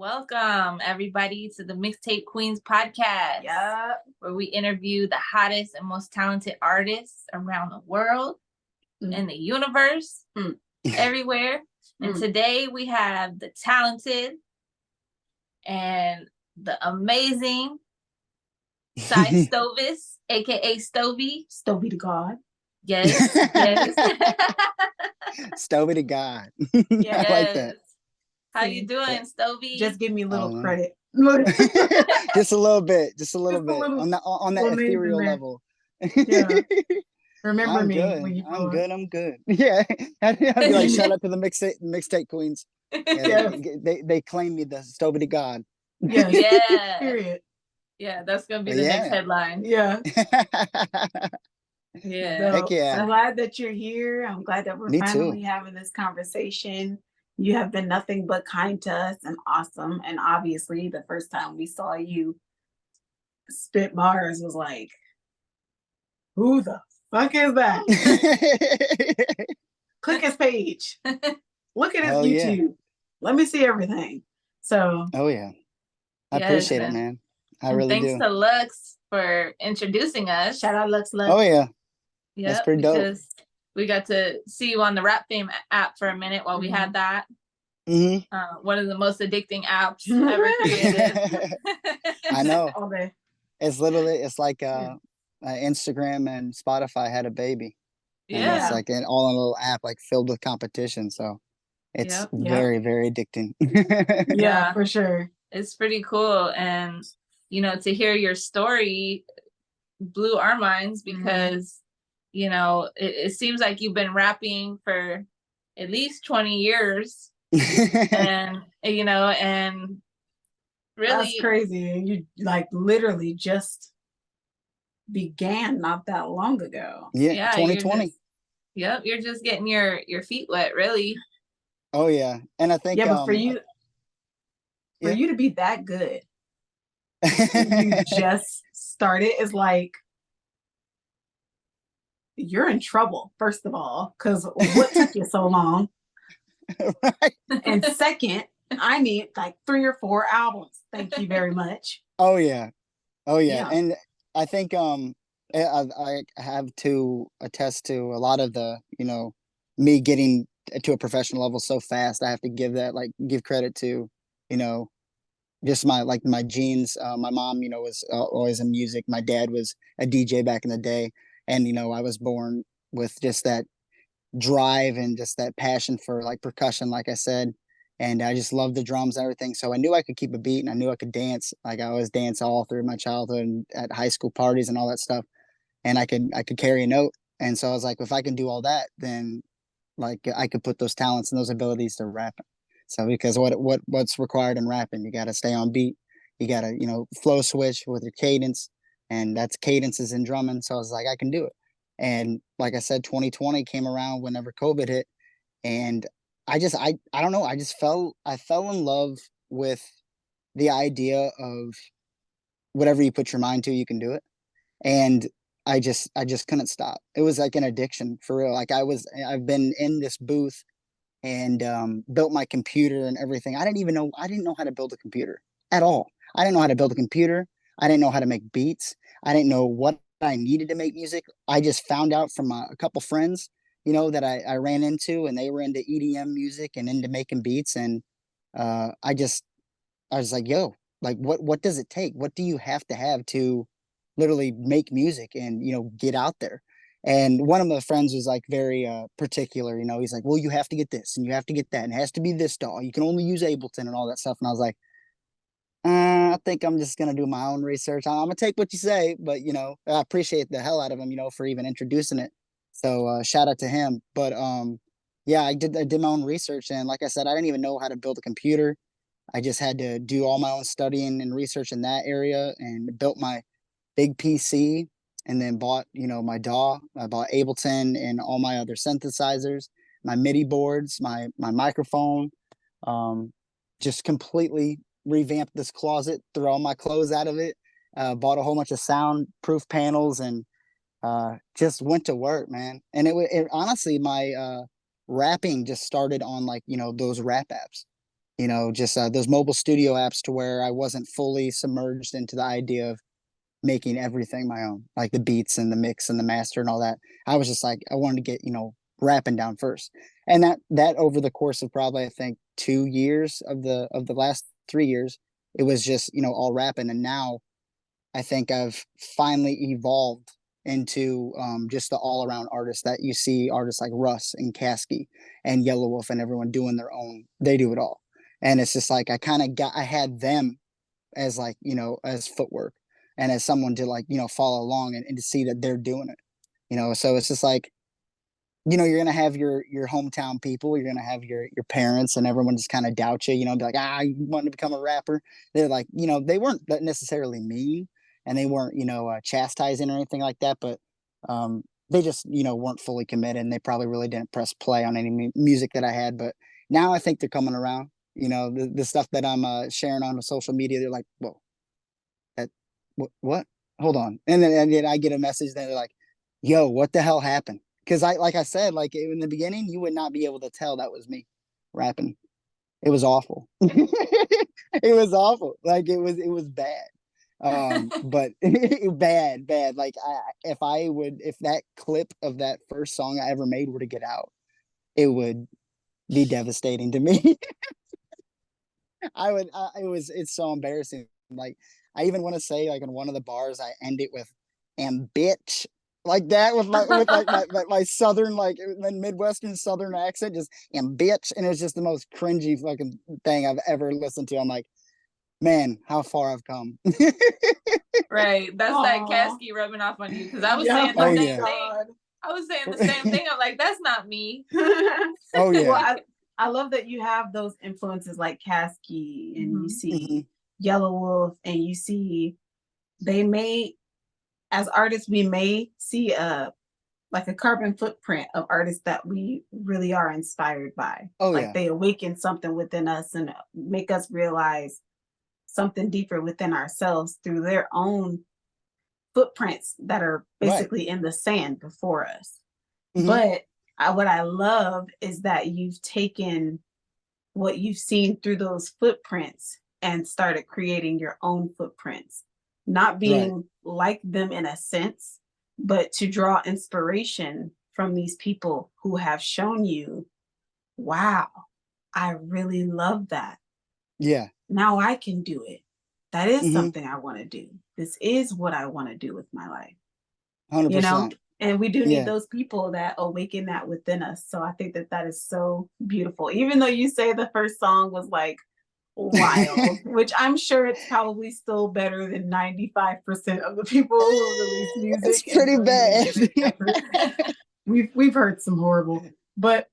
Welcome, everybody, to the Mixtape Queens podcast. Yep. Where we interview the hottest and most talented artists around the world, in the universe, everywhere. And today we have the talented and the amazing Systovis, aka Stovey. Stovey to God. Yes, yes. Stovey to God. Yes. I like that. How you doing, Stovey? Just give me a little credit. Just a little bit. On that ethereal level. Yeah. Remember I'm me good. when you I'm good. Yeah. I'd be like, shout out to the mixtape queens. Yeah, they claim me the Stovey to God. Yeah. Yeah. Period. Yeah, that's gonna be the next headline. Yeah. Yeah. Heck yeah. I'm glad that you're here. I'm glad that we're finally having this conversation. You have been nothing but kind to us and awesome. And obviously, the first time we saw you spit bars was like, who the fuck is that? Click his page. Look at his YouTube. Yeah. Let me see everything. So. Oh, yeah. I appreciate it, man. I really do. Thanks to Lux for introducing us. Shout out Lux. Oh, yeah. Yeah, that's pretty dope. Because we got to see you on the Rap Fame app for a minute while we had that. One of the most addicting apps ever created. I know. It's like Instagram and Spotify had a baby. And it's like all in a little app, like filled with competition. So it's very, very addicting. Yeah, for sure. It's pretty cool. And, to hear your story blew our minds because, it seems like you've been rapping for at least 20 years. and and really that's crazy. And you like literally just began not that long ago. Yeah 2020. You're just getting your feet wet, really. Oh yeah. And I think but for you to be that good you just started is like you're in trouble, first of all, because what took you so long? Right. And second, I need like 3 or 4 albums. Thank you very much. Oh yeah. And I think I have to attest to a lot of the me getting to a professional level so fast. I have to give credit to just my genes. My mom was always in music. My dad was a DJ back in the day, and I was born with just that drive and just that passion for like percussion, like I said, and I just loved the drums and everything. So I knew I could keep a beat and I knew I could dance. Like I always danced all through my childhood and at high school parties and all that stuff, and I could carry a note. And so I was like, if I can do all that, then like I could put those talents and those abilities to rap. So because what's required in rapping, you got to stay on beat, you got to flow switch with your cadence, and that's cadences in drumming. So I was like, I can do it. And like I said, 2020 came around whenever COVID hit, and I don't know, I fell in love with the idea of whatever you put your mind to, you can do it. And I just couldn't stop. It was like an addiction for real. Like I've been in this booth and built my computer and everything. I didn't know how to build a computer at all. I didn't know how to build a computer. I didn't know how to make beats. I didn't know what I needed to make music. I just found out from a couple friends, that I ran into, and they were into EDM music and into making beats. And I was like, yo, like what does it take? What do you have to literally make music and, get out there? And one of my friends was like very particular, he's like, well, you have to get this and you have to get that. And it has to be this DAW. You can only use Ableton and all that stuff. And I was like, I think I'm just going to do my own research. I'm going to take what you say, but, I appreciate the hell out of him, for even introducing it. So shout out to him. But I did my own research. And like I said, I didn't even know how to build a computer. I just had to do all my own studying and research in that area, and built my big PC, and then bought, my DAW. I bought Ableton and all my other synthesizers, my MIDI boards, my microphone, just completely revamped this closet, threw all my clothes out of it, bought a whole bunch of soundproof panels, and just went to work, man. And it honestly, my rapping just started on those rap apps. you know, just those mobile studio apps to where I wasn't fully submerged into the idea of making everything my own, like the beats and the mix and the master and all that. I was just like, I wanted to get, you know, rapping down first. And that over the course of probably, I think 2 years of the last 3 years, it was just, you know, all rapping. And now I think I've finally evolved into just the all around artist that you see artists like Russ and Caskey and Yellow Wolf and everyone doing their own. They do it all. And it's just like I had them as like, you know, as footwork and as someone to like, you know, follow along and to see that they're doing it, you know. So it's just like, you know, you're gonna have your hometown people, you're gonna have your parents and everyone just kind of doubt you, you know, be like, you want to become a rapper. They're like, you know, they weren't necessarily mean and they weren't, you know, chastising or anything like that, but they just, you know, weren't fully committed and they probably really didn't press play on any music that I had. But now I think they're coming around, you know, the stuff that I'm sharing on the social media. They're like, whoa, that what? Hold on. And then I get a message that they're like, yo, what the hell happened? Because like I said, like in the beginning, you would not be able to tell that was me rapping. It was awful. It was awful. Like it was bad. But bad. Like if that clip of that first song I ever made were to get out, it would be devastating to me. It's so embarrassing. Like, I even want to say, like, in one of the bars, I end it with, and bitch, like that, with like my southern, like, Midwestern southern accent, just, and bitch. And it was just the most cringy fucking thing I've ever listened to. I'm like, man, how far I've come. Right. That's that Caskey rubbing off on you. Cause I was saying the same thing. I was saying the same thing. I'm like, that's not me. Oh yeah. Well, I love that you have those influences like Caskey and you see Yellow Wolf and you see as artists, we may see like a carbon footprint of artists that we really are inspired by. Oh like yeah. They awaken something within us and make us realize something deeper within ourselves through their own footprints that are basically in the sand before us. But what I love is that you've taken what you've seen through those footprints and started creating your own footprints, not being like them in a sense, but to draw inspiration from these people who have shown you, wow, I really love that. Yeah. Now I can do it. That is something I want to do. This is what I want to do with my life. 100%. You know? And we do need those people that awaken that within us. So I think that is so beautiful. Even though you say the first song was like wild, which I'm sure it's probably still better than 95% of the people who release music. It's pretty bad. We've heard some horrible, but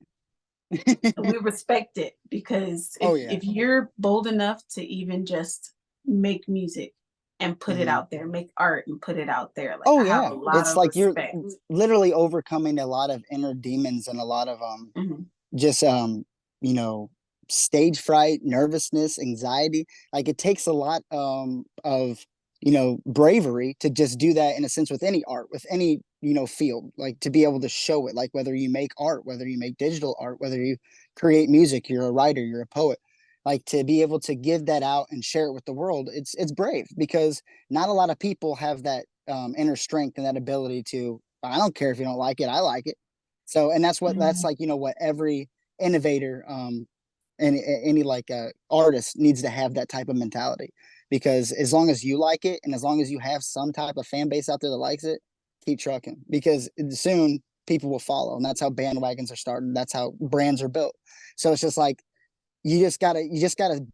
we respect it because if you're bold enough to even just make music and put it out there, make art and put it out there. Like, I have a lot it's of like respect. You're literally overcoming a lot of inner demons and a lot of just you know, stage fright, nervousness, anxiety. Like it takes a lot of, you know, bravery to just do that in a sense with any art, with any, you know, field, like to be able to show it, like whether you make art, whether you make digital art, whether you create music, you're a writer, you're a poet, like to be able to give that out and share it with the world. It's brave because not a lot of people have that inner strength and that ability to, I don't care if you don't like it, I like it. So, and that's like, you know, what every innovator and any like artist needs to have that type of mentality, because as long as you like it and as long as you have some type of fan base out there that likes it, keep trucking, because soon people will follow, and that's how bandwagons are started, that's how brands are built. So it's just like you just gotta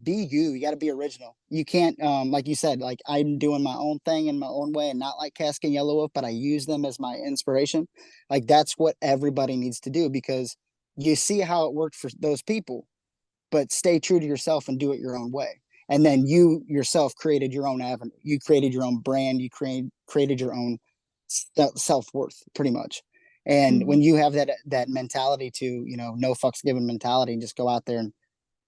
be you gotta be original. You can't like you said, like I'm doing my own thing in my own way and not like Cask and Yellow Wolf, but I use them as my inspiration. Like that's what everybody needs to do, because you see how it worked for those people, but stay true to yourself and do it your own way. And then you yourself created your own avenue, you created your own brand, you created your own self-worth pretty much. And when you have that mentality to, you know, no fucks given mentality, and just go out there and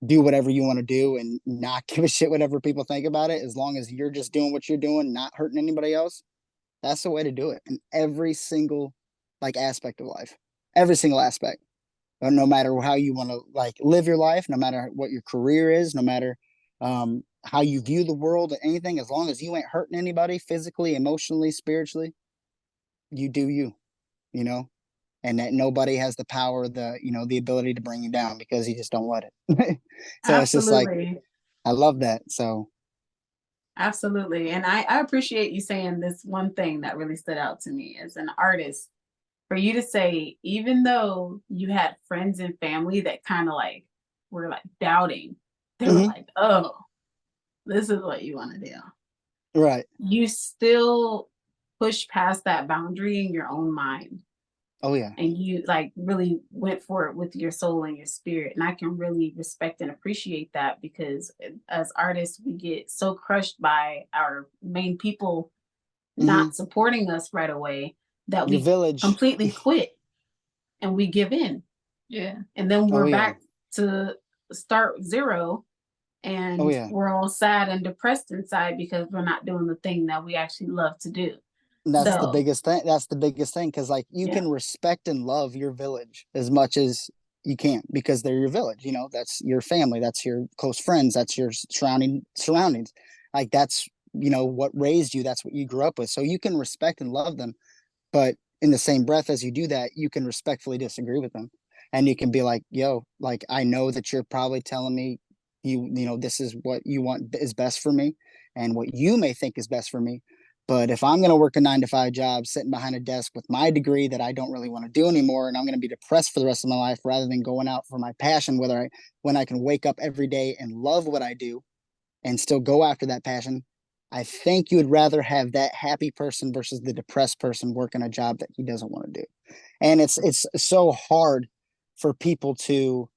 do whatever you want to do and not give a shit whatever people think about it, as long as you're just doing what you're doing, not hurting anybody else, that's the way to do it in every single like aspect of life, every single aspect. no matter how you want to like live your life, no matter what your career is, no matter how you view the world or anything, as long as you ain't hurting anybody physically, emotionally, spiritually, you do you, you know, and that nobody has the power, the ability to bring you down because you just don't let it. So it's just like, Absolutely. I love that. So Absolutely. And I appreciate you saying this one thing that really stood out to me as an artist. For you to say, even though you had friends and family that kind of like were like doubting, they were mhm, like, oh, this is what you want to do. right. You still push past that boundary in your own mind. Oh yeah. And you like really went for it with your soul and your spirit. And I can really respect and appreciate that, because as artists, we get so crushed by our main people Hmm. not supporting us right away that Your we village. completely quit and we give in. Yeah. And then Oh we're yeah. back to start zero, Oh and yeah. we're all sad and depressed inside because we're not doing the thing that we actually love to do. That's the So, biggest thing. That's the biggest thing. Cause like you yeah. can respect and love your village as much as you can because they're your village. You know, that's your family, that's your close friends, that's your surroundings. Like that's, what raised you, that's what you grew up with. So you can respect and love them. But in the same breath as you do that, you can respectfully disagree with them. And you can be like, yo, like I know that you're probably telling me this is what you want is best for me and what you may think is best for me. But if I'm going to work a 9 to 5 job sitting behind a desk with my degree that I don't really want to do anymore, and I'm going to be depressed for the rest of my life rather than going out for my passion, when I can wake up every day and love what I do and still go after that passion, I think you would rather have that happy person versus the depressed person working a job that he doesn't want to do. And it's so hard for people to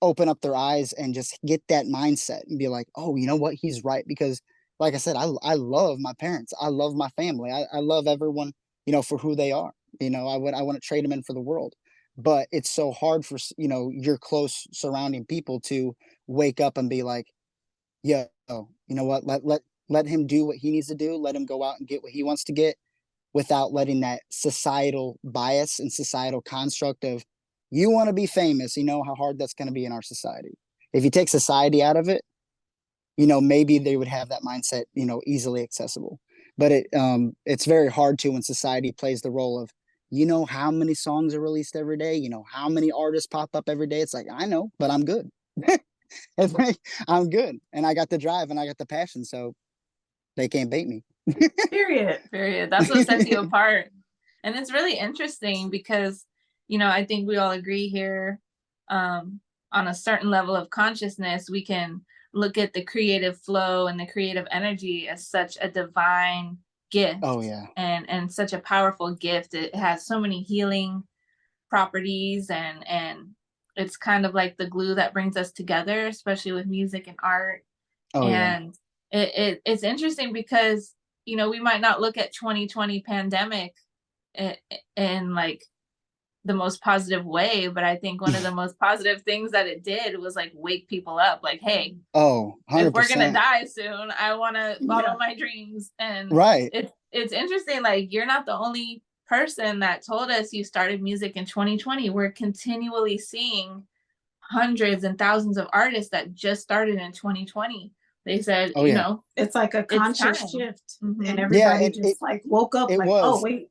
open up their eyes and just get that mindset and be like, oh, you know what? He's right. Because like I said, I love my parents. I love my family. I love everyone, for who they are. I wouldn't trade them in for the world. But it's so hard for, your close surrounding people to wake up and be like, yo, you know what? Let him do what he needs to do. Let him go out and get what he wants to get without letting that societal bias and societal construct of you want to be famous. You know how hard that's going to be in our society. If you take society out of it, maybe they would have that mindset, easily accessible. But it's very hard to when society plays the role of, how many songs are released every day, how many artists pop up every day. It's like, I know, but I'm good. It's like, I'm good. And I got the drive and I got the passion. So they can't beat me. Period. Period. That's what sets you apart. And it's really interesting because, I think we all agree here, on a certain level of consciousness, we can look at the creative flow and the creative energy as such a divine gift. Oh yeah. And such a powerful gift. It has so many healing properties, and it's kind of like the glue that brings us together, especially with music and art. Oh yeah. And it's interesting because we might not look at 2020 pandemic in like the most positive way, but I think one of the most positive things that it did was like wake people up, like, hey, Oh, if we're gonna 100%. die soon, I want to follow my dreams. And Right. it's interesting, like you're not the only person that told us you started music in 2020. We're continually seeing hundreds and thousands of artists that just started in 2020. They said, Oh yeah. It's like a it's conscious time. shift, Mm-hmm. and Yeah, everybody just like woke up it like, oh was wait,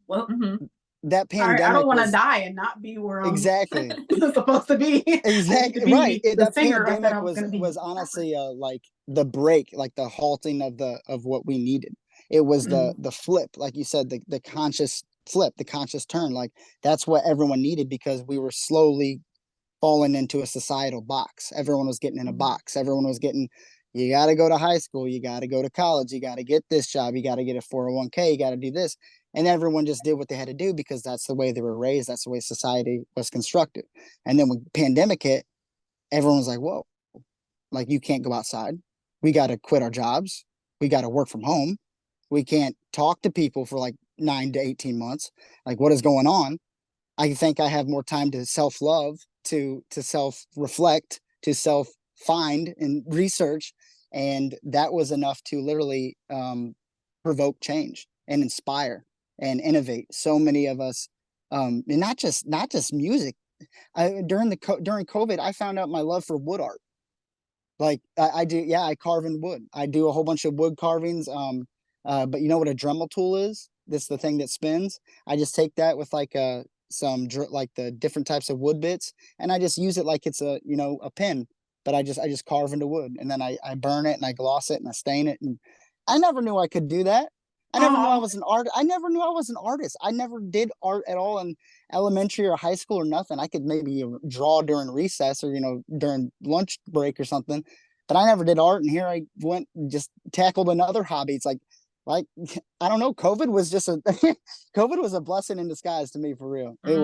well, Mm-hmm. that all right, I don't pandemic want to was die and not be where I'm exactly supposed to be. I need to exactly right. be the That singer I said I pandemic was was going to be. was honestly like the break, like the halting of what we needed. It was Mhm. the flip, like you said, the conscious flip, the conscious turn. Like that's what everyone needed because we were slowly falling into a societal box. Everyone was getting in a box. Everyone was getting, you got to go to high school, you got to go to college, you got to get this job, you got to get a 401k, you got to do this. And everyone just did what they had to do because that's the way they were raised. That's the way society was constructed. And then when pandemic hit, everyone was like, whoa, like you can't go outside. We got to quit our jobs. We got to work from home. We can't talk to people for like 9 to 18 months. Like what is going on? I think I have more time to self love, to self reflect, to self find and research, and that was enough to literally provoke change and inspire and innovate. So many of us, and not just music, during COVID, I found out my love for wood art. Like I do, yeah, I carve in wood. I do a whole bunch of wood carvings. But you know what a Dremel tool is? This the thing that spins. I just take that with like like the different types of wood bits, and I just use it like it's a a pin. But I just carve into wood, and then I burn it and I gloss it and I stain it. And I never knew I could do that. I never knew I was an art. I never knew I was an artist. I never did art at all in elementary or high school or nothing. I could maybe draw during recess or during lunch break or something, but I never did art. And here I went and just tackled another hobby. It's like I don't know. COVID was just a COVID was a blessing in disguise to me, for real. It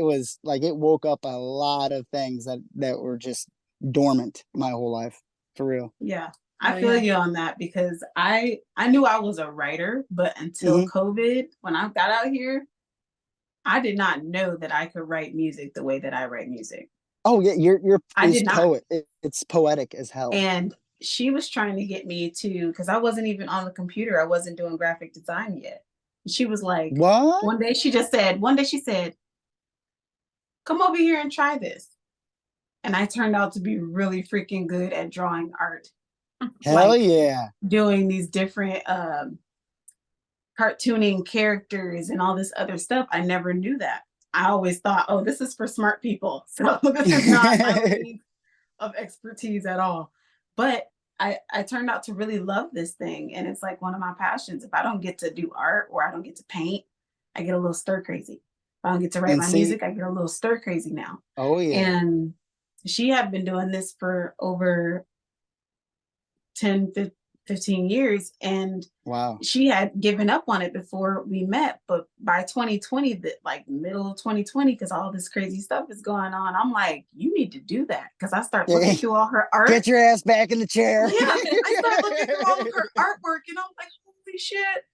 was it woke up a lot of things that were just dormant my whole life, for real. Yeah. I feel you on that, because I knew I was a writer, but until COVID, when I got out here, I did not know that I could write music the way that I write music. Oh yeah, you're I did not. Poet. It's poetic as hell. And she was trying to get me to, because I wasn't even on the computer. I wasn't doing graphic design yet. And she was like, what? One day she said, come over here and try this. And I turned out to be really freaking good at drawing art. Hell yeah. Doing these different cartooning characters and all this other stuff. I never knew that. I always thought, oh, this is for smart people. So this is not my league of expertise at all. But I turned out to really love this thing. And it's like one of my passions. If I don't get to do art or I don't get to paint, I get a little stir crazy. If I don't get to write my music, I get a little stir crazy now. Oh yeah. And she had been doing this for over 10, 15 years. And wow, she had given up on it before we met. But by 2020, like middle of 2020, because all this crazy stuff is going on, I'm like, you need to do that. Because I start looking through all her art. Get your ass back in the chair. Yeah, I start looking through all of her artwork, and I'm like, holy shit,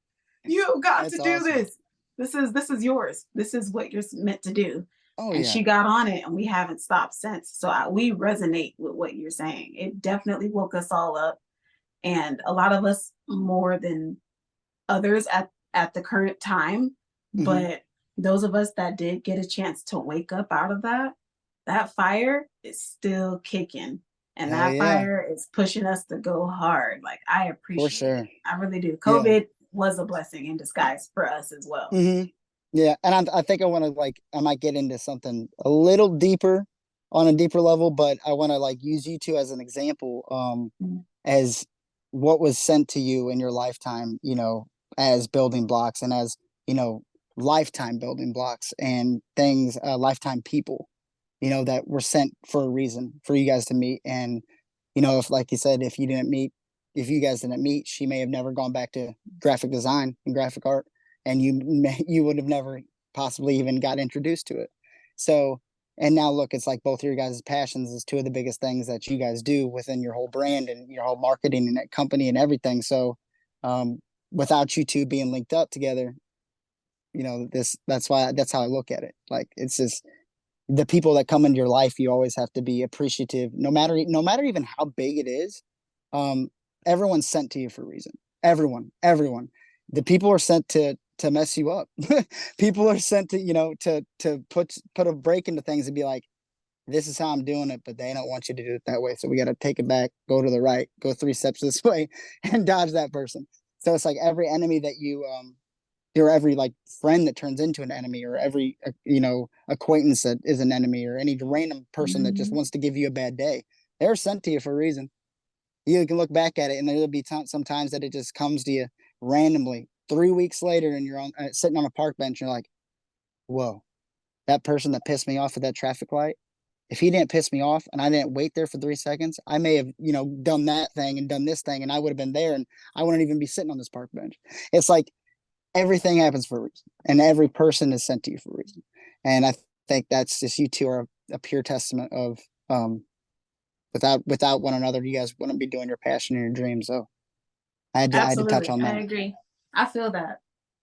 you got to do this. This is yours. This is what you're meant to do. Oh, and she got on it, and we haven't stopped since. So we resonate with what you're saying. It definitely woke us all up. And a lot of us more than others at the current time. But those of us that did get a chance to wake up out of that fire is still kicking. And that fire is pushing us to go hard. Like, I appreciate it. I really do. COVID was a blessing in disguise for us as well. Yeah. And I think I want to I might get into something a little deeper on a deeper level, but I want to use you two as an example, as what was sent to you in your lifetime, as building blocks and as, lifetime building blocks and things, lifetime people, that were sent for a reason for you guys to meet. And, if, like you said, if you guys didn't meet, she may have never gone back to graphic design and graphic art, and you would have never possibly even got introduced to it. So, and now look, it's like both of your guys' passions is two of the biggest things that you guys do within your whole brand and your whole marketing and that company and everything. So without you two being linked up together, that's how I look at it. Like, it's just the people that come into your life, you always have to be appreciative, no matter even how big it is. Everyone's sent to you for a reason. Everyone. The people are sent to mess you up. People are sent to to put a break into things and be like, this is how I'm doing it, but they don't want you to do it that way. So we got to take it back, go to the right, go 3 steps this way, and dodge that person. So it's like every enemy that or every friend that turns into an enemy, or every acquaintance that is an enemy, or any random person that just wants to give you a bad day, they're sent to you for a reason. You can look back at it, and there'll be sometimes that it just comes to you randomly 3 weeks later, and you're sitting on a park bench, and you're like, whoa, that person that pissed me off at that traffic light, if he didn't piss me off and I didn't wait there for 3 seconds, I may have, done that thing and done this thing, and I would have been there, and I wouldn't even be sitting on this park bench. It's like everything happens for a reason, and every person is sent to you for a reason. And I think that's just, you two are a pure testament of, without one another, you guys wouldn't be doing your passion and your dreams. So I had to touch on that. I agree. I feel that.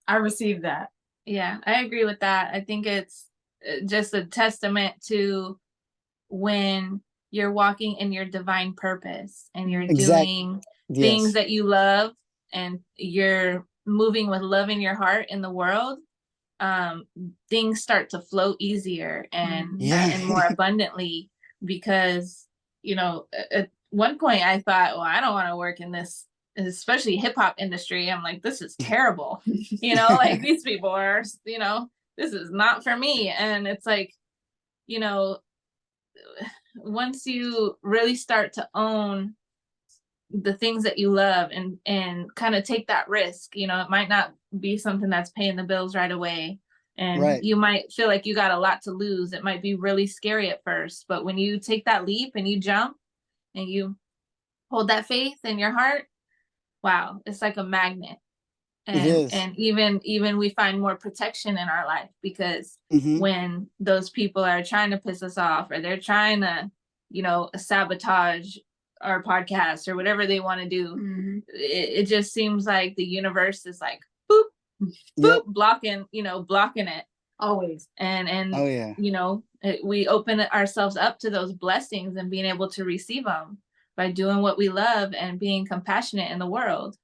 I received that. Yeah, I agree with that. I think it's just a testament to when you're walking in your divine purpose and you're doing things that you love, and you're moving with love in your heart in the world. things start to flow easier and Yeah. and more abundantly, because at one point I thought, well, I don't want to work in this, especially hip hop industry. I'm like, this is terrible. Like these people are, this is not for me. And it's like, once you really start to own the things that you love and kind of take that risk, it might not be something that's paying the bills right away, and Right. you might feel like you got a lot to lose. It might be really scary at first, but when you take that leap and you jump and you hold that faith in your heart, wow, it's like a magnet. It is. And even we find more protection in our life, because Mhm. when those people are trying to piss us off, or they're trying to sabotage our podcast or whatever they want to do, it just seems like the universe is like boop boop, Yep. blocking it always. and Oh yeah. we open ourselves up to those blessings and being able to receive them by doing what we love and being compassionate in the world.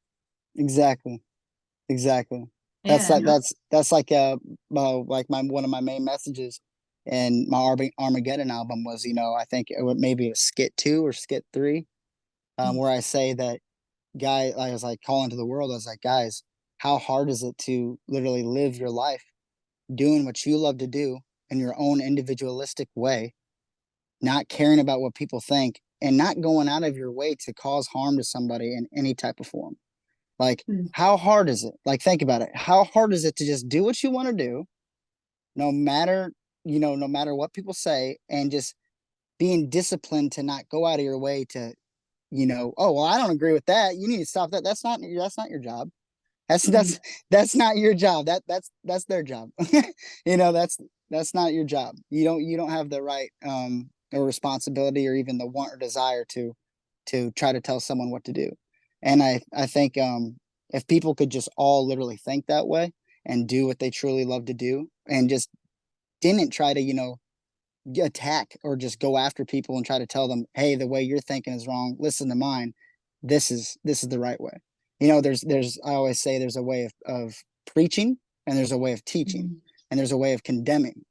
Exactly. Exactly. Yeah. That's like like one of my main messages in my Armageddon album was, I think maybe a skit 2 or skit 3, where I say that I was like calling to the world. I was like, guys, how hard is it to literally live your life doing what you love to do in your own individualistic way, not caring about what people think, and not going out of your way to cause harm to somebody in any type of form. Like, how hard is it? Like, think about it. How hard is it to just do what you want to do, no matter, no matter what people say, and just being disciplined to not go out of your way to, oh, well, I don't agree with that. You need to stop that. That's not your job. That's not your job. That's their job. That's not your job. You don't have the right or responsibility or even the want or desire to try to tell someone what to do. And I think if people could just all literally think that way and do what they truly love to do, and just didn't try to attack or just go after people and try to tell them, hey, the way you're thinking is wrong, listen to mine, this is the right way. There's I always say there's a way of preaching, and there's a way of teaching, and there's a way of condemning.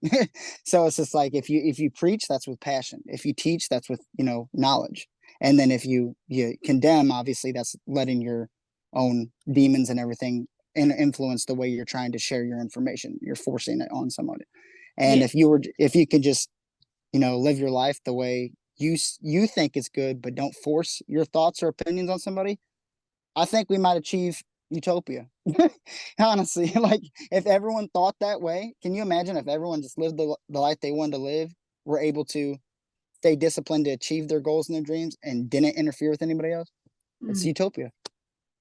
So it's just like, if you preach, that's with passion. If you teach, that's with knowledge. And then if you condemn, obviously that's letting your own demons and everything influence the way you're trying to share your information. You're forcing it on somebody. And if you could just live your life the way you think it's good, but don't force your thoughts or opinions on somebody, I think we might achieve utopia. Honestly, like, if everyone thought that way, can you imagine if everyone just lived the life they wanted to live, were able to stay disciplined to achieve their goals and their dreams, and didn't interfere with anybody else? It's utopia.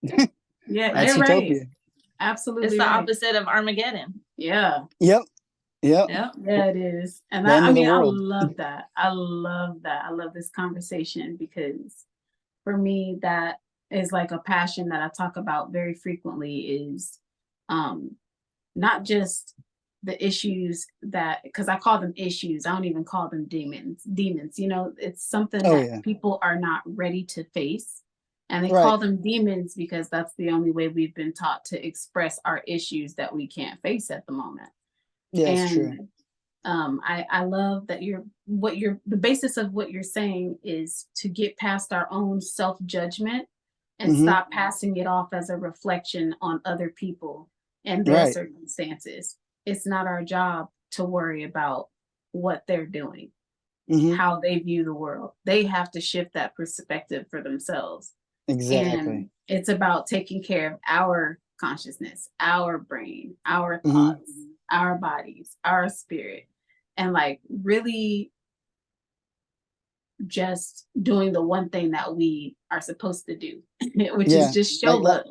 Yeah, that's you're utopia. right. Absolutely. It's the opposite of Armageddon. Yeah. Yep. Yeah, it is. And I love that. I love that. I love this conversation, because for me, that is like a passion that I talk about very frequently, is not just the issues because I call them issues. I don't even call them demons. It's something that people are not ready to face. And they call them demons because that's the only way we've been taught to express our issues that we can't face at the moment. Yeah, that's true. I love that the basis of what you're saying is to get past our own self-judgment and stop passing it off as a reflection on other people and their circumstances. It's not our job to worry about what they're doing, how they view the world. They have to shift that perspective for themselves. Exactly. And it's about taking care of our consciousness, our brain, our thoughts, our bodies, our spirit, and like really just doing the one thing that we are supposed to do, which is just show love.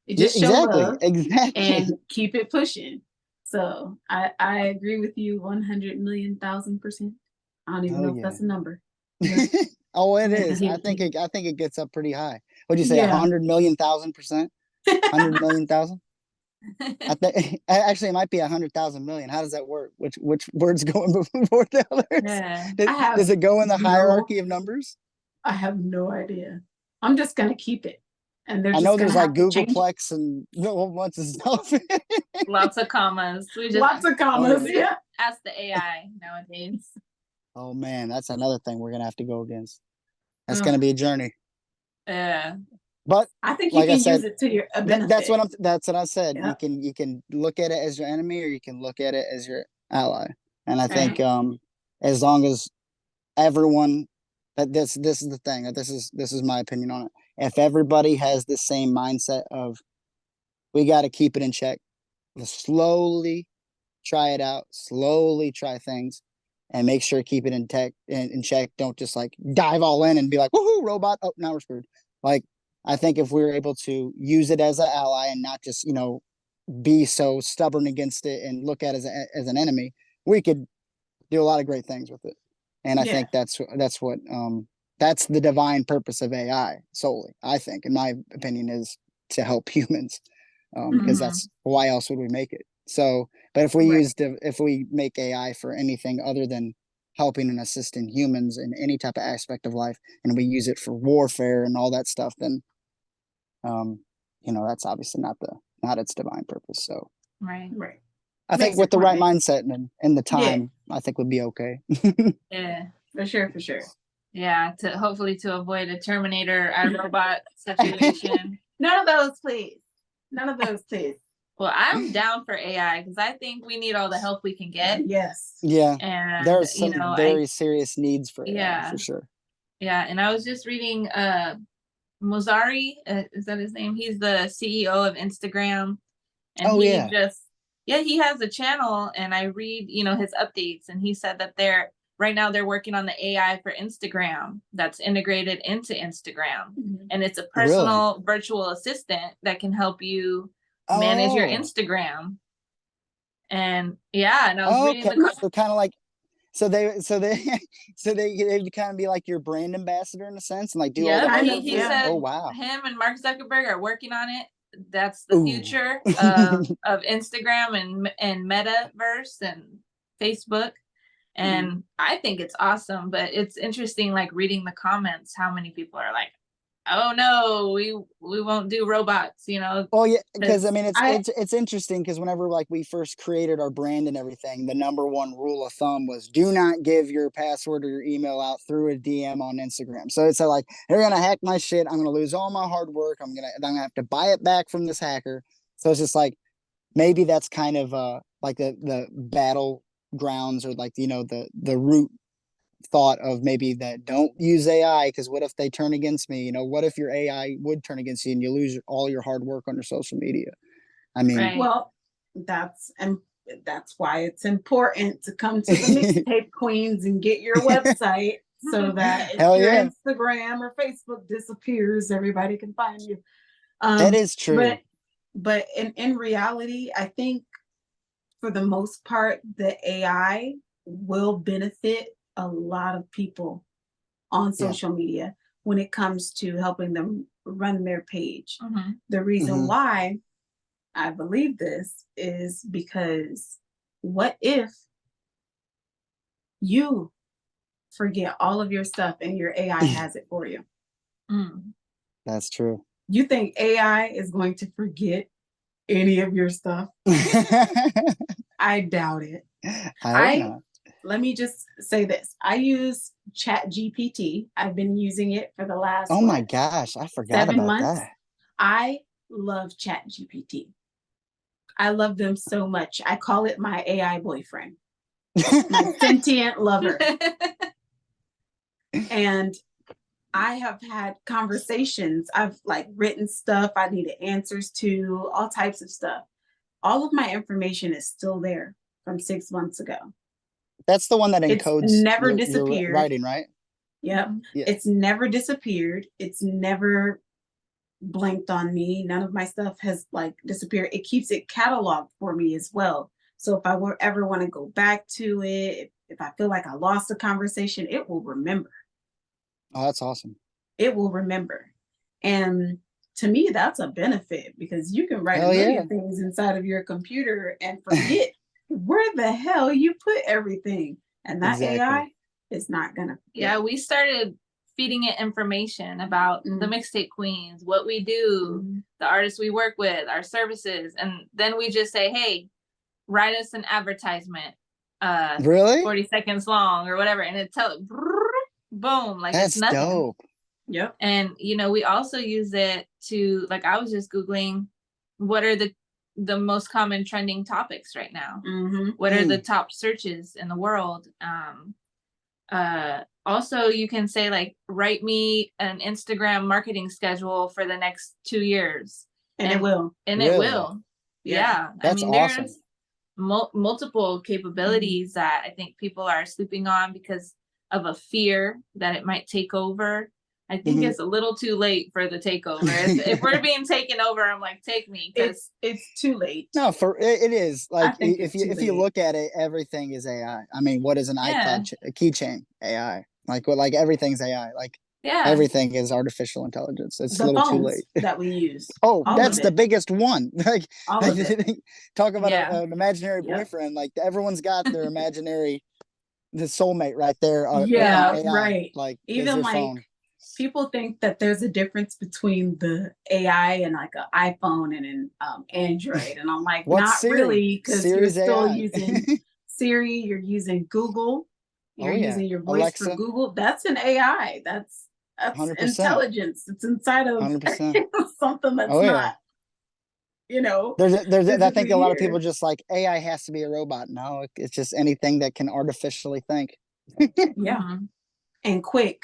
Just show love and keep it pushing. So I agree with you 100,000,000%. I don't even know if that's a number. Oh, it is. I think it gets up pretty high. What'd you say? 100,000,000,000%? 100,000,000,000? I think actually it might be 100,000 million. How does that work? Which words go in before the others? Yeah, does it go in the hierarchy of numbers? I have no idea. I'm just gonna keep it. And they're I just know there's gonna like have to change it. Googleplex and a whole bunch of stuff. Lots of commas. We just Lots of commas. Oh, Yeah. ask the AI nowadays. Oh man, that's another thing we're gonna have to go against. That's Ugh. gonna be a journey. Yeah. But I think you like I can said, use it to your benefit. that's what I said. Yep. You can look at it as your enemy, or you can look at it as your ally. And I think as long as everyone, that this is the thing, that this is my opinion on it. If everybody has the same mindset of, we got to keep it in check, slowly try it out, slowly try things, and make sure keep it in check. Don't just like dive all in and be like, woohoo, robot. Oh, now we're screwed. Like, I think if we were able to use it as an ally and not just, be so stubborn against it and look at it as an enemy, we could do a lot of great things with it. And I think that's what that's the divine purpose of AI solely. I think, in my opinion, is to help humans, because that's, why else would we make it? So, but if we if we make AI for anything other than helping and assisting humans in any type of aspect of life, and we use it for warfare and all that stuff, then that's obviously not its divine purpose. So Right. I think with the right mindset and the time, I think we'll be okay. Yeah. For sure. Yeah, to hopefully to avoid a Terminator iRobot situation. None of those, please. Well, I'm down for AI because I think we need all the help we can get. Yes. Yeah. And there's some very serious needs for AI, for sure. Yeah, and I was just reading Mozari, is that his name? He's the CEO of Instagram. And he has a channel, and I read, his updates, and he said that right now they're working on the AI for Instagram that's integrated into Instagram. And it's a personal virtual assistant that can help you manage your Instagram. And and I was reading so kind of like, so they kind of be like your brand ambassador in a sense, and like do all the artwork. He said, oh wow, him and Mark Zuckerberg are working on it. That's the future of Instagram and Metaverse and Facebook. And I think it's awesome, but it's interesting, like reading the comments, how many people are like, oh no, we won't do robots, Well, yeah, because I mean, it's interesting, because whenever like we first created our brand and everything, the number one rule of thumb was do not give your password or your email out through a DM on Instagram. So it's like, they're gonna hack my shit, I'm gonna lose all my hard work, I'm gonna have to buy it back from this hacker. So it's just like, maybe that's kind of like the battlegrounds, or like the root thought of maybe that don't use AI, because what if they turn against me? What if your AI would turn against you and you lose all your hard work on your social media? I mean, well, that's why it's important to come to the Mixtape Queens and get your website so that if your Instagram or Facebook disappears, everybody can find you. That is true. But in reality, I think for the most part, the AI will benefit a lot of people on social media when it comes to helping them run their page. The reason why I believe this is because what if you forget all of your stuff and your AI has it for you? That's true. You think AI is going to forget any of your stuff? I doubt it. Let me just say this. I use ChatGPT. I've been using it for the last my gosh, I forgot 7 about months. that. I love ChatGPT. I love them so much. I call it my AI boyfriend, my sentient lover. And I have had conversations. I've written stuff I needed answers to, all types of stuff. All of my information is still there from 6 months ago. That's the one that encodes. It's never disappeared. Your writing, right? Yep. Yeah. It's never disappeared. It's never blanked on me. None of my stuff has disappeared. It keeps it cataloged for me as well. So if I ever want to go back to it, if I feel like I lost a conversation, it will remember. Oh, that's awesome. It will remember. And to me, that's a benefit, because you can write a million things inside of your computer and forget where the hell you put everything. And that AI is not gonna. Yeah, we started feeding it information about the Mixtape Queens, what we do, the artists we work with, our services, and then we just say, hey, write us an advertisement, really 40 seconds long or whatever, and it tell boom, like that's it's nothing. dope. Yep. And you know, we also use it to, like, I was just Googling what are the most common trending topics right now. What are the top searches in the world? Also, you can say, like, write me an Instagram marketing schedule for the next 2 years, and it will. And really? it will. Yeah. That's I mean, awesome. there's multiple capabilities that I think people are sleeping on because of a fear that it might take over. I think it's a little too late for the takeover. If we're being taken over, I'm like, take me. It's too late. No, it is. Like, if you late. look at it, everything is AI. I mean, what is an iCloud keychain? AI. Like everything's AI. Like everything is artificial intelligence. It's a little too late. That we use. Oh, that's the biggest one. Like, all of it. Talk about an imaginary boyfriend. Like, everyone's got their imaginary, the soulmate right there. Yeah, AI, right. Like, even like phone. People think that there's a difference between the AI and like an iPhone and an Android, and I'm like, not Siri? Really, because you're still AI. using Siri, you're using Google, you're using your voice Alexa. for Google. That's an AI. That's 100%. Intelligence. It's inside of 100%. Something that's not. You know, there's I think a lot of people just like AI has to be a robot. No, it's just anything that can artificially think. And quick.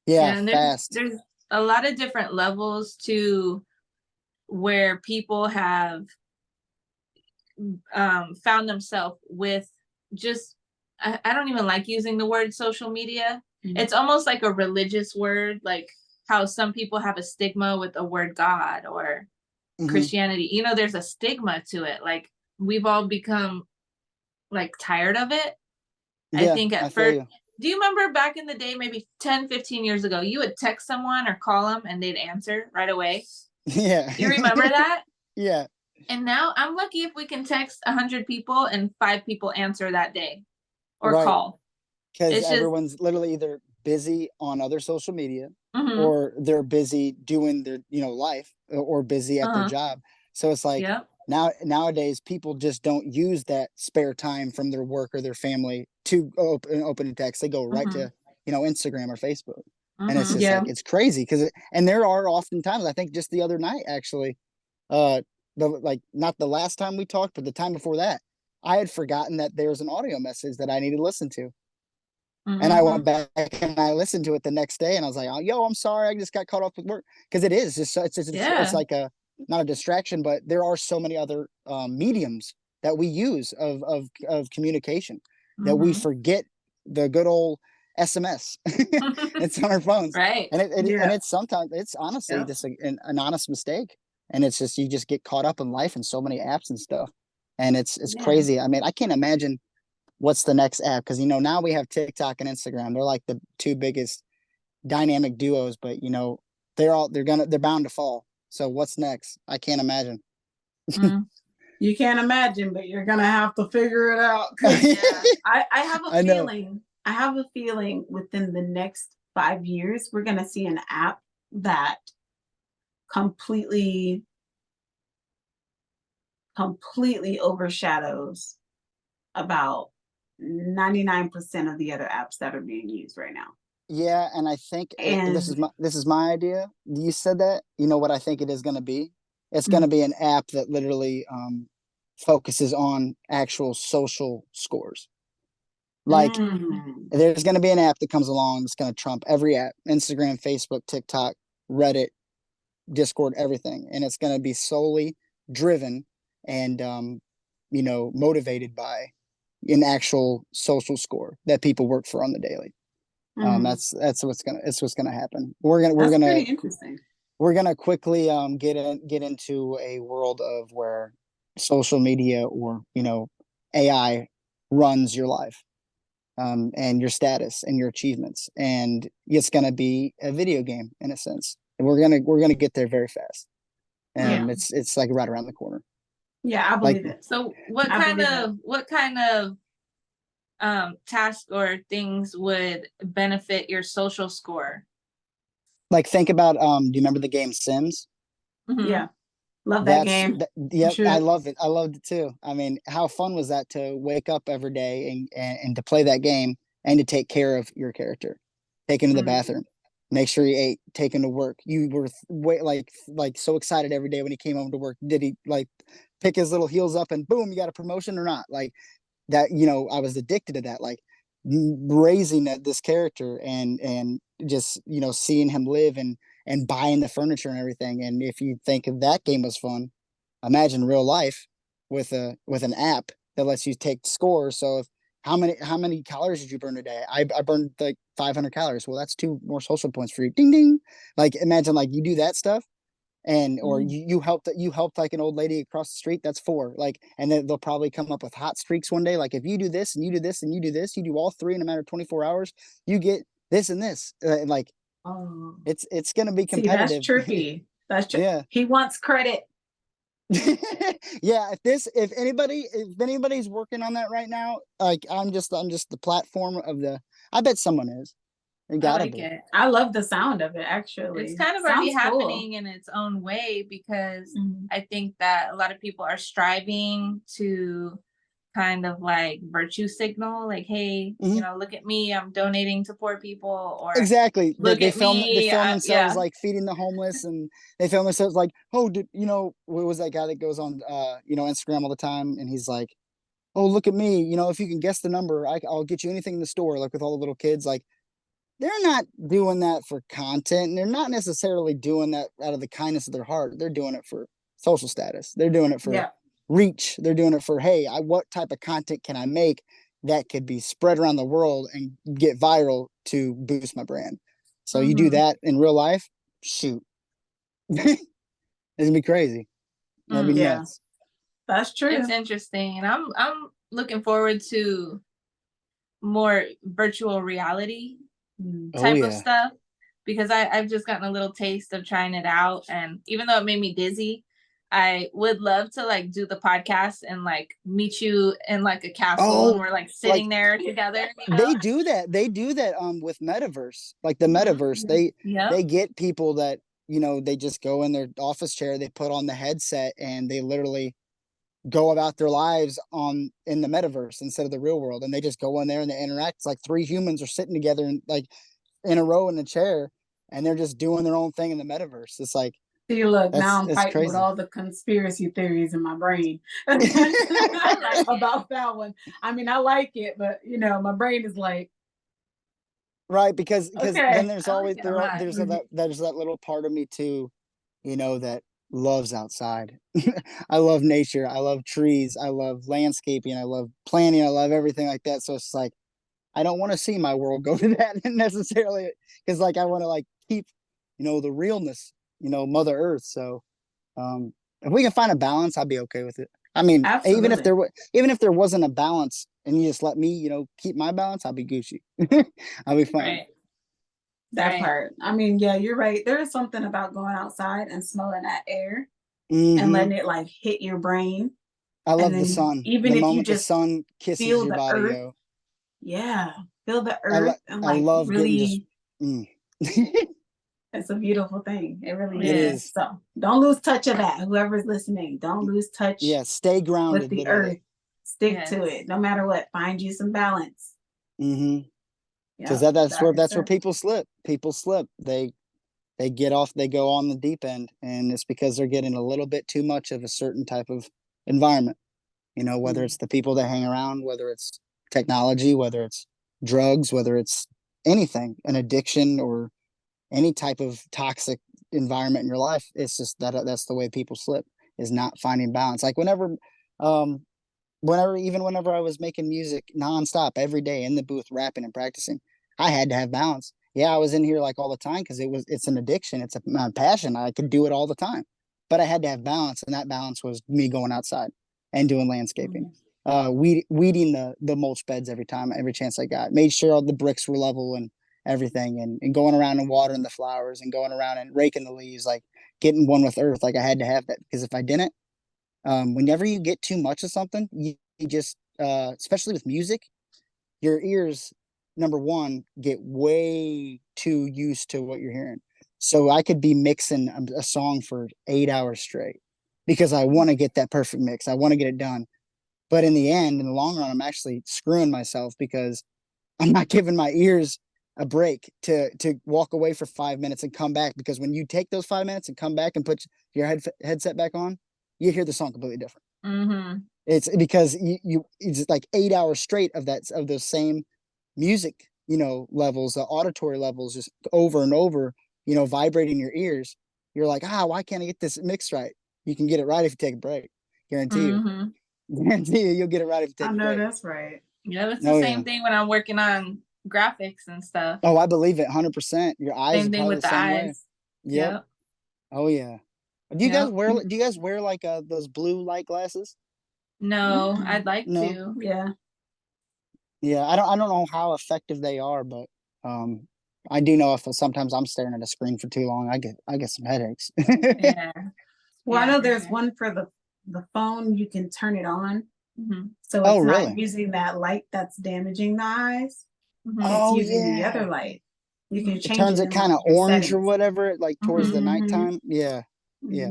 Yeah, and fast. There's a lot of different levels to where people have found themselves with just, I don't even like using the word social media. It's almost like a religious word, like how some people have a stigma with the word God or Christianity. You know, there's a stigma to it. Like, we've all become like tired of it. I think at first. Do you remember back in the day, maybe 10, 15 years ago, you would text someone or call them and they'd answer right away? Yeah. You remember that? Yeah. And now I'm lucky if we can text 100 people and 5 people answer that day or call. Because everyone's literally either busy on other social media or they're busy doing their, life or busy at their job. So it's like nowadays people just don't use that spare time from their work or their family to open a text. They go right to, Instagram or Facebook. And it's just like, it's crazy because and there are oftentimes, I think just the other night, actually, not the last time we talked, but the time before that, I had forgotten that there's an audio message that I needed to listen to. And I went back and I listened to it the next day and I was like, oh, yo, I'm sorry. I just got caught up with work. Because it is just, it's like not a distraction, but there are so many other mediums that we use of communication that we forget the good old SMS. It's on our phones. Right. And and it's sometimes, it's honestly just an honest mistake. And it's just, you just get caught up in life and so many apps and stuff. And it's crazy. I mean, I can't imagine what's the next app, because now we have TikTok and Instagram. They're like the 2 biggest dynamic duos, but they're bound to fall. So what's next? I can't imagine. You can't imagine, but you're gonna have to figure it out. I have a feeling. I have a feeling within the next 5 years we're gonna see an app that completely overshadows about 99% of the other apps that are being used right now. Yeah, and I think this is my idea. You said that. You know what I think it is going to be? It's going to be an app that literally focuses on actual social scores. Like, there's going to be an app that comes along that's going to trump every app: Instagram, Facebook, TikTok, Reddit, Discord, everything. And it's going to be solely driven and motivated by an actual social score that people work for on the daily. That's what's gonna happen. We're pretty interesting. We're gonna quickly get into a world of where social media or AI runs your life, and your status and your achievements, and it's gonna be a video game in a sense. And we're gonna get there very fast, and it's like right around the corner. Yeah, I believe it. So what kind of tasks or things would benefit your social score? Like think about do you remember the game Sims? Yeah. Love that That's game. yep, I love it. I loved it too. I mean, how fun was that to wake up every day and to play that game and to take care of your character, take him to the bathroom, make sure he ate, take him to work. You were like so excited every day when he came home to work. Did he like pick his little heels up and boom, you got a promotion or not? Like that, you know, I was addicted to that. Like raising this character and just, you know, seeing him live and buying the furniture and everything. And if you think of that game was fun, imagine real life with an app that lets you take scores. So if how many calories did you burn a day? I burned like 500 calories. Well, that's 2 more social points for you. Ding ding. Like imagine like you do that stuff and or you helped like an old lady across the street, that's 4. Like and then they'll probably come up with hot streaks one day, like if you do this and you do this and you do this, you do all 3 in a matter of 24 hours, you get this and this, and like Oh, it's gonna be see, that's competitive. tricky. Yeah. He wants credit. Yeah, if anybody's working on that right now, like I'm just the platform of the, I bet someone is. It I gotta like be. it. I love the sound of it, actually. It's kind of already Sounds cool. happening in its own way because I think that a lot of people are striving to kind of like virtue signal, like, hey, you know, look at me, I'm donating to poor people, or Exactly. look They at film me, themselves yeah. like feeding the homeless, and they film themselves like, oh, you know, what was that guy that goes on you know, Instagram all the time, and he's like, oh, look at me, you know, if you can guess the number, I'll get you anything in the store, like with all the little kids. Like they're not doing that for content, and they're not necessarily doing that out of the kindness of their heart. They're doing it for social status. They're doing it for reach. They're doing it for, hey, what type of content can I make that could be spread around the world and get viral to boost my brand? So you do that in real life, shoot, it's gonna be crazy. That'd be Yeah, nuts. that's true. It's interesting, and I'm looking forward to more virtual reality type of stuff, because I've just gotten a little taste of trying it out, and even though it made me dizzy, I would love to like do the podcast and like meet you in like a castle and we're like sitting there together. You know? They do that. They do that with metaverse. Like the metaverse, they get people that, you know, they just go in their office chair, they put on the headset and they literally go about their lives in the metaverse instead of the real world. And they just go in there and they interact. It's like 3 humans are sitting together and like in a row in a chair, and they're just doing their own thing in the metaverse. It's like, see, look, now I'm fighting with crazy. all the conspiracy theories in my brain about that one. I mean, I like it, but you know, my brain is like, right, because then there's always like there's that little part of me too, you know, that loves outside. I love nature, I love trees, I love landscaping, I love planning, I love everything like that. So it's like I don't want to see my world go to that necessarily, because like I want to like keep, you know, the realness, you know, Mother Earth. So if we can find a balance, I'd be okay with it. I mean, absolutely. even if there wasn't a balance and you just let me, you know, keep my balance, I'll be Gucci. I'll be fine. Right. That part. I mean, yeah, you're right. There is something about going outside and smelling that air and letting it like hit your brain. I love the then sun. even The if you moment the just sun kisses feel your the body, earth, yo. yeah, feel the I earth and I like love getting just. really, Mm. it's a beautiful thing. It really It is. is. So don't lose touch of that. Whoever's listening, don't lose touch Yeah, stay with grounded, the literally. earth. Stick to it, no matter what. Find you some balance. Because Yeah, that's where people slip. People slip. They get off. They go on the deep end, and it's because they're getting a little bit too much of a certain type of environment. You know, whether it's the people that hang around, whether it's technology, whether it's drugs, whether it's anything, an addiction, or any type of toxic environment in your life. It's just that's the way people slip, is not finding balance. Like um whenever I was making music nonstop every day in the booth, rapping and practicing, I had to have balance. Yeah, I was in here like all the time because it's an addiction. It's my passion. I could do it all the time, but I had to have balance, and that balance was me going outside and doing landscaping, weeding the mulch beds every chance I got. Made sure all the bricks were level and everything, and going around and watering the flowers and going around and raking the leaves, like getting one with earth. Like I had to have that, because if I didn't, whenever you get too much of something, you just especially with music, your ears, number one, get way too used to what you're hearing. So I could be mixing a song for 8 hours straight because I want to get that perfect mix. I want to get it done. But in the end, in the long run, I'm actually screwing myself because I'm not giving my ears a break to walk away for 5 minutes and come back. Because when you take those 5 minutes and come back and put your headset back on, you hear the song completely different. Mm-hmm. It's because it's like 8 hours straight of those same music, levels, the auditory levels, just over and over, vibrating your ears. You're like, why can't I get this mixed right? You can get it right if you take a break. Guarantee you. Guarantee you, you'll get it right if you take a break. I know that's right. Yeah, it's the same thing when I'm working on graphics and stuff. Oh, I believe it 100%. Your eyes Same are thing probably with the the same eyes. way. Yep. Oh yeah. Do you guys wear like those blue light glasses? No, I'd like to. Yeah. Yeah, I don't know how effective they are, but I do know if sometimes I'm staring at a screen for too long, I get some headaches. Yeah. Well, I know there's one for the phone, you can turn it on. So it's not using that light that's damaging the eyes. It's using the other light. You can change it. Turns it kind of orange settings or whatever, like towards the nighttime. Yeah. Yeah.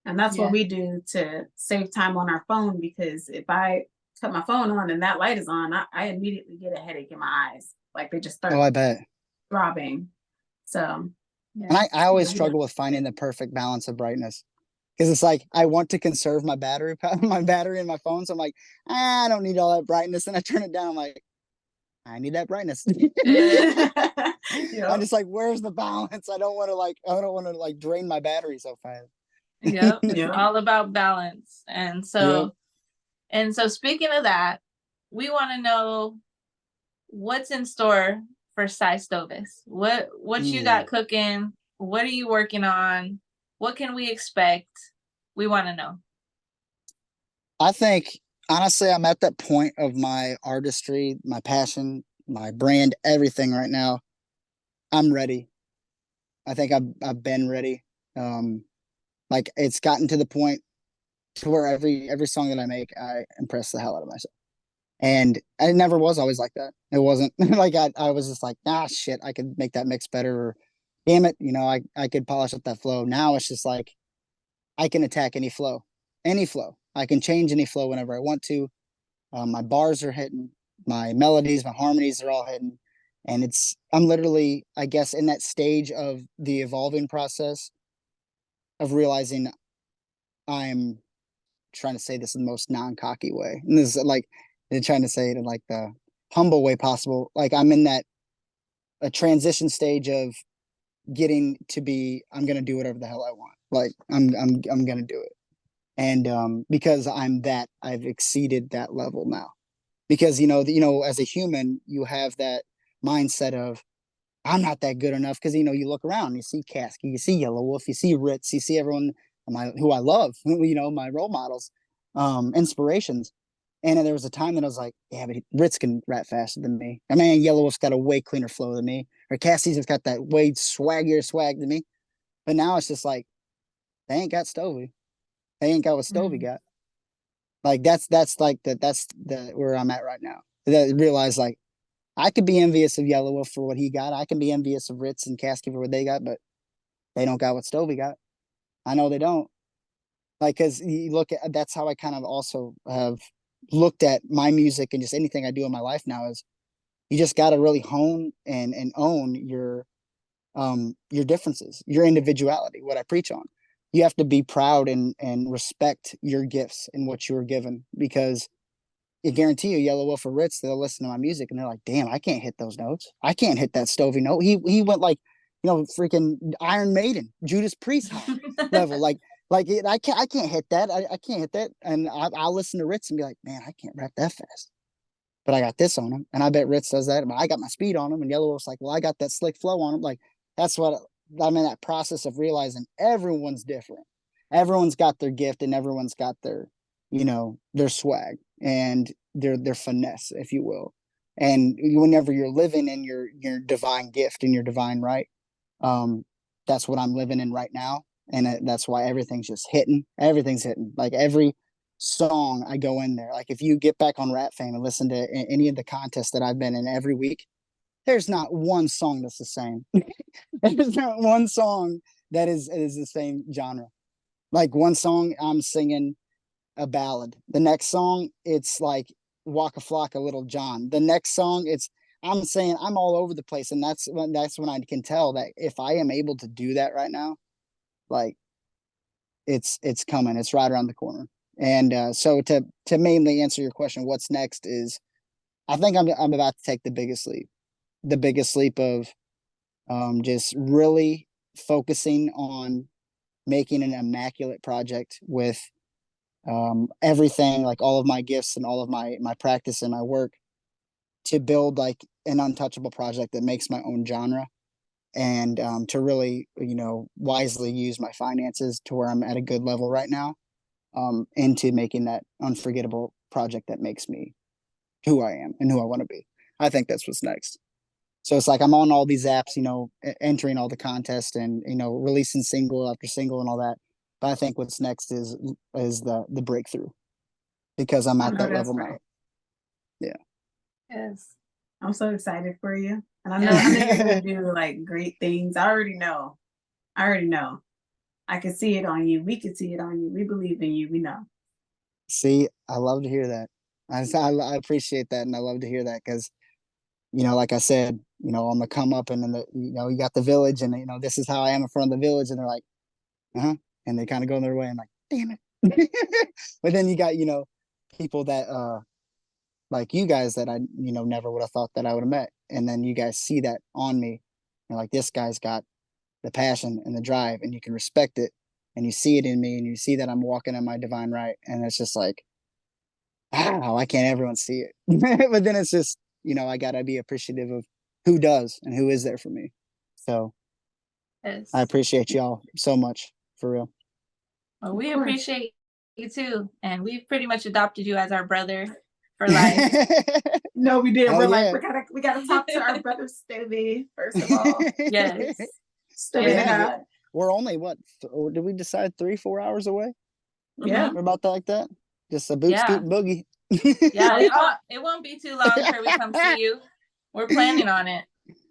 And that's what we do to save time on our phone, because if I cut my phone on and that light is on, I immediately get a headache in my eyes. Like they just start I bet. throbbing. So and I always struggle with finding the perfect balance of brightness. Because it's like I want to conserve my battery in my phone. So I'm like, I don't need all that brightness. And I turn it down. I'm like, I need that brightness. I'm just like, where's the balance? I don't want to drain my battery so fast. It's all about balance. And so speaking of that, we want to know what's in store for Systovis. What you got cooking? What are you working on? What can we expect? We want to know. I think honestly, I'm at that point of my artistry, my passion, my brand, everything right now. I'm ready. I think I've been ready. Like it's gotten to the point to where every song that I make, I impress the hell out of myself. And I never was always like that. It wasn't like I was just like, shit, I could make that mix better, or damn it, I could polish up that flow. Now it's just like I can attack any flow. I can change any flow whenever I want to. My bars are hitting, my melodies, my harmonies are all hitting. And I'm literally, I guess, in that stage of the evolving process of realizing I'm trying to say this in the most non-cocky way. And this is like, they're trying to say it in like the humble way possible. Like I'm in a transition stage of getting to be, I'm going to do whatever the hell I want. Like I'm going to do it. And because I've exceeded that level now. Because, as a human, you have that mindset of, I'm not that good enough. Because, you look around, you see Kasky, you see Yellow Wolf, you see Ritz, you see everyone who I love, my role models, inspirations. And there was a time that I was like, yeah, but Ritz can rap faster than me. I mean, Yellow Wolf's got a way cleaner flow than me. Or Cassie's has got that way swaggier swag than me. But now it's just like, they ain't got Stovey. They ain't got what Stovey got. Like that's the where I'm at right now. That realize like I could be envious of Yellow Wolf for what he got. I can be envious of Ritz and Kasky for what they got, but they don't got what Stovey got. I know they don't. Like, cause you look at, that's how I kind of also have looked at my music and just anything I do in my life now is you just got to really hone and own your differences, your individuality, what I preach on. You have to be proud and respect your gifts and what you were given, because I guarantee you, Yellow Wolf or Ritz, they'll listen to my music and they're like, damn, I can't hit those notes. I can't hit that Stovey note. He went like, freaking Iron Maiden, Judas Priest level. Like I can't hit that. I can't hit that. And I'll listen to Ritz and be like, man, I can't rap that fast. But I got this on him. And I bet Ritz does that. But I got my speed on him. And Yellow Wolf's like, well, I got that slick flow on him. Like, that's what I'm in, that process of realizing everyone's different. Everyone's got their gift and everyone's got their, their swag and their finesse, if you will. And whenever you're living in your divine gift and your divine right, that's what I'm living in right now. And that's why everything's just hitting. Everything's hitting. Like every song I go in there. Like if you get back on Rap Fame and listen to any of the contests that I've been in every week, there's not one song that's the same. There's not one song that is the same genre. Like one song I'm singing a ballad. The next song it's like Waka Flocka Little John. The next song I'm saying I'm all over the place, and that's when I can tell that if I am able to do that right now, like it's coming. It's right around the corner. And so to mainly answer your question, what's next is I think I'm about to take the biggest leap. The biggest leap of just really focusing on making an immaculate project with everything, like all of my gifts and all of my practice and my work, to build like an untouchable project that makes my own genre, and to really, wisely use my finances to where I'm at a good level right now, into making that unforgettable project that makes me who I am and who I want to be. I think that's what's next. So it's like I'm on all these apps, entering all the contests and, releasing single after single and all that. But I think what's next is the breakthrough, because I'm at that level now. Yeah. Yes. I'm so excited for you. And I know you're gonna do like great things. I already know. I can see it on you. We can see it on you. We believe in you. We know. See, I love to hear that. I appreciate that, and I love to hear that because, like I said, on the come up, and then you got the village, and this is how I am in front of the village, and they're like, and they kind of go their way, and like, damn it. But then you got people that like you guys that I never would have thought that I would have met, and then you guys see that on me, and like, this guy's got the passion and the drive, and you can respect it, and you see it in me, and you see that I'm walking in my divine right, and it's just like, wow, why can't everyone see it? But then it's just, I gotta be appreciative of who does and who is there for me. So Yes. I appreciate y'all so much, for real. Well, we appreciate you too, and we've pretty much adopted you as our brother for life. No, we did. We're like, we gotta talk to our brother Stevie first of all. Yes. We're only did we decide 3-4 hours away? Yeah. We're about that, like that. Just a boot scoot boogie. Yeah, it won't be too long before we come see you. We're planning on it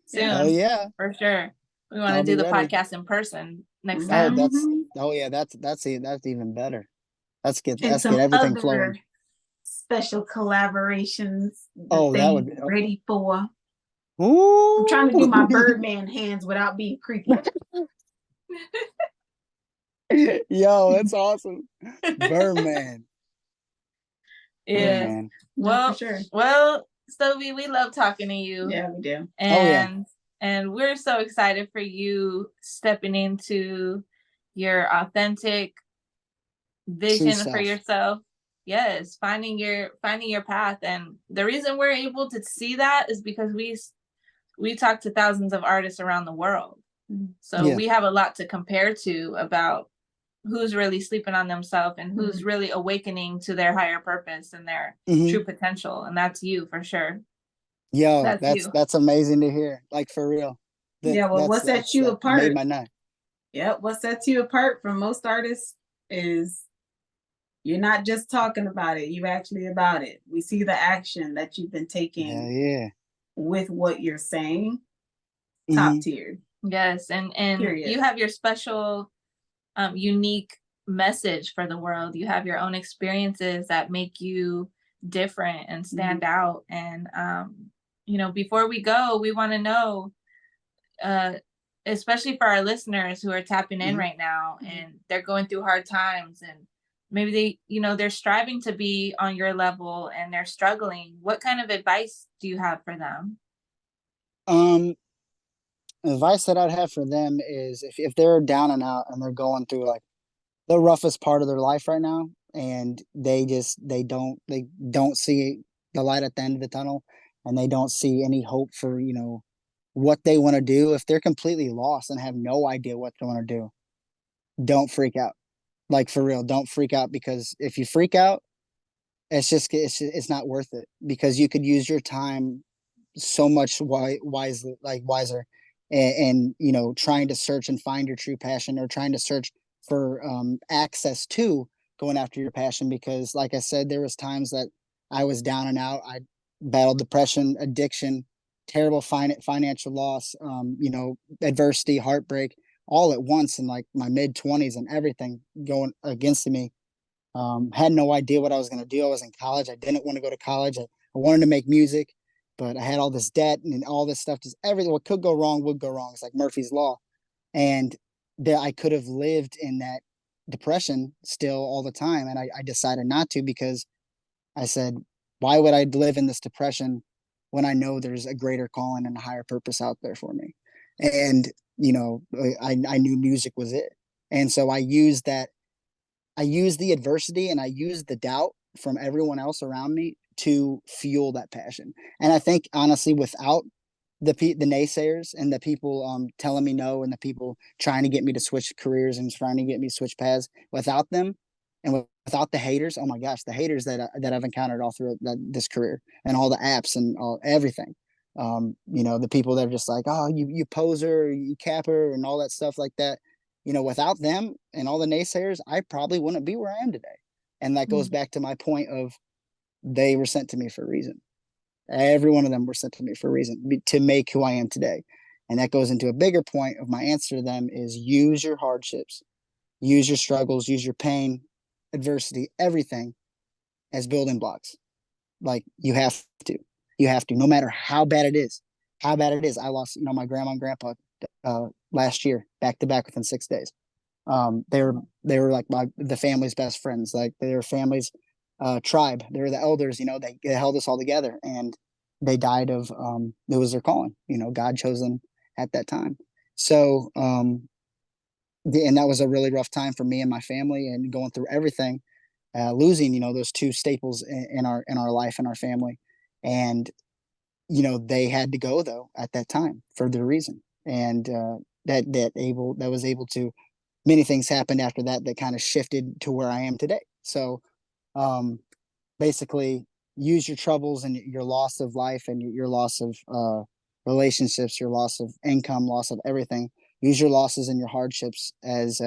soon. Oh yeah, for sure. We want to do the podcast in person next time. That's even better. Let's get and everything flowing. Special collaborations. That would be ready for. Ooh. I'm trying to do my Birdman hands without being creepy. Yo, that's awesome. Birdman. Yeah. Birdman. Well, for sure. Well, Stovey, we love talking to you. Yeah, we do. And we're so excited for you stepping into your authentic vision for yourself. Yes, finding your path. And the reason we're able to see that is because we talk to thousands of artists around the world. So we have a lot to compare to about who's really sleeping on themselves and who's really awakening to their higher purpose and their true potential. And that's you for sure. Yo, that's amazing to hear. Like, for real. What sets you apart? Made my night. Yeah, what sets you apart from most artists is you're not just talking about it, you actually about it. We see the action that you've been taking with what you're saying. Top tier. Yes, and you have your special unique message for the world. You have your own experiences that make you different and stand out. And before we go, we want to know, especially for our listeners who are tapping in right now and they're going through hard times, and maybe they're striving to be on your level and they're struggling. What kind of advice do you have for them? Advice that I'd have for them is if they're down and out and they're going through like the roughest part of their life right now, and they don't see the light at the end of the tunnel, and they don't see any hope for what they want to do. If they're completely lost and have no idea what they want to do, don't freak out. Like, for real, don't freak out, because if you freak out, it's not worth it, because you could use your time so much wiser, and trying to search and find your true passion, or trying to search for access to going after your passion. Because like I said, there was times that I was down and out. I battled depression, addiction, terrible financial loss, you know, adversity, heartbreak, all at once in like my mid-20s, and everything going against me. Had no idea what I was going to do. I was in college. I didn't want to go to college. I wanted to make music, but I had all this debt and all this stuff. Just everything, what could go wrong would go wrong. It's like Murphy's Law. And that I could have lived in that depression still all the time. And I decided not to, because I said, why would I live in this depression when I know there's a greater calling and a higher purpose out there for me? And, you know, I knew music was it. And so I used that. I used the adversity and I used the doubt from everyone else around me to fuel that passion. And I think honestly, without the naysayers and the people telling me no, and the people trying to get me to switch careers and trying to get me to switch paths, without them and without the haters, oh my gosh, the haters that I've encountered all through this career, and all the apps and everything. You know, the people that are just like, oh, you poser, you capper, and all that stuff like that. You know, without them and all the naysayers, I probably wouldn't be where I am today. And that goes back to my point of, they were sent to me for a reason. Every one of them were sent to me for a reason, to make who I am today. And that goes into a bigger point of my answer to them is, use your hardships, use your struggles, use your pain, adversity, everything as building blocks. Like you have to, no matter how bad it is, I lost, you know, my grandma and grandpa last year, back to back within 6 days. They were like the family's best friends, like their family's tribe. They were the elders, you know, they held us all together, and they died of it was their calling, you know, God chose them at that time. So and that was a really rough time for me and my family, and going through everything, losing, you know, those two staples in our life and our family. And you know, they had to go though at that time for their reason. And that was able to, many things happened after that kind of shifted to where I am today. So basically, use your troubles and your loss of life and your loss of relationships, your loss of income, loss of everything. Use your losses and your hardships as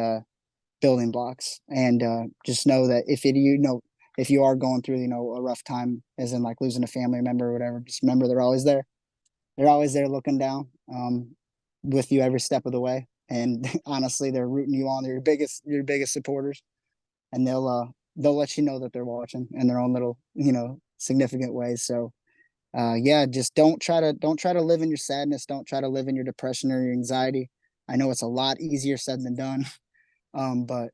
building blocks. And just know that if you are going through, you know, a rough time, as in like losing a family member or whatever, just remember they're always there. They're always there looking down with you every step of the way. And honestly, they're rooting you on. They're your biggest supporters, and they'll let you know that they're watching in their own little, you know, significant ways. So yeah, just don't try to live in your sadness. Don't try to live in your depression or your anxiety. I know it's a lot easier said than done. But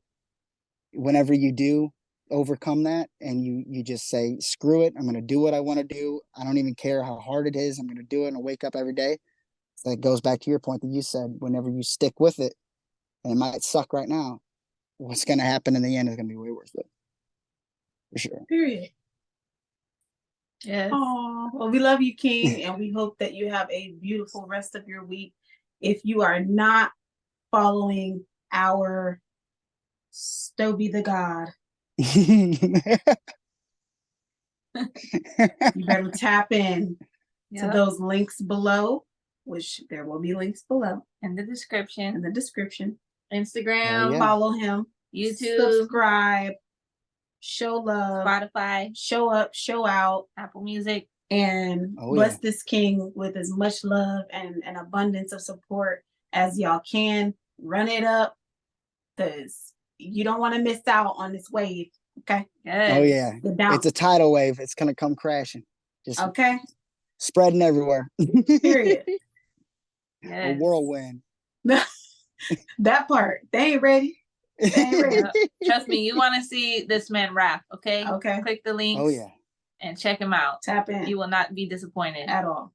whenever you do overcome that, and you just say, screw it, I'm going to do what I want to do. I don't even care how hard it is. I'm going to do it, and I wake up every day. So that goes back to your point that you said, whenever you stick with it, and it might suck right now, what's going to happen in the end is going to be way worth it. For sure. Period. Yes. Oh, well, we love you, King, and we hope that you have a beautiful rest of your week. If you are not following our Stoby the God, you better tap in to those links below, which there will be links below in the description. Instagram, follow him, YouTube, subscribe, show love, Spotify, show up, show out, Apple Music, and bless this king with as much love and an abundance of support as y'all can. Run it up, because you don't want to miss out on this wave. Okay. Yes. Oh yeah, it's a tidal wave. It's gonna come crashing. Just spreading everywhere. Period. A whirlwind. That part. They ain't ready. Trust me, you want to see this man rap, okay? Okay. Click the links. Oh yeah. And check him out. Tap in. You will not be disappointed at all.